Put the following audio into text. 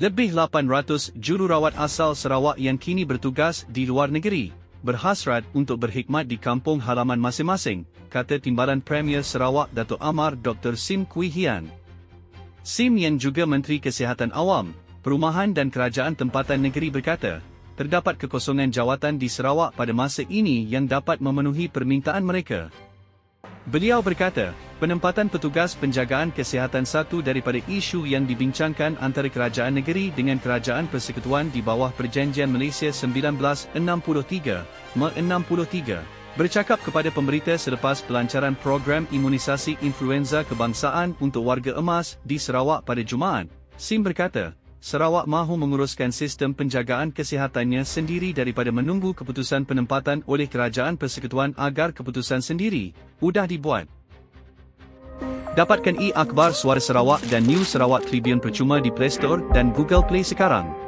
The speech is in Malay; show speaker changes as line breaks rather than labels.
Lebih 800 jururawat asal Sarawak yang kini bertugas di luar negeri, berhasrat untuk berkhidmat di kampung halaman masing-masing, kata Timbalan Premier Sarawak Datuk Amar Dr. Sim Kui Hian. Sim yang juga Menteri Kesihatan Awam, Perumahan dan Kerajaan Tempatan Negeri berkata, terdapat kekosongan jawatan di Sarawak pada masa ini yang dapat memenuhi permintaan mereka. Beliau berkata, penempatan petugas penjagaan kesihatan satu daripada isu yang dibincangkan antara kerajaan negeri dengan kerajaan persekutuan di bawah Perjanjian Malaysia 1963, bercakap kepada pemberita selepas pelancaran program imunisasi influenza kebangsaan untuk warga emas di Sarawak pada Jumaat. Sim berkata, Sarawak mahu menguruskan sistem penjagaan kesihatannya sendiri daripada menunggu keputusan penempatan oleh kerajaan persekutuan agar keputusan sendiri mudah dibuat. Dapatkan e-akhbar Suara Sarawak dan News Sarawak Tribune percuma di Play Store dan Google Play sekarang.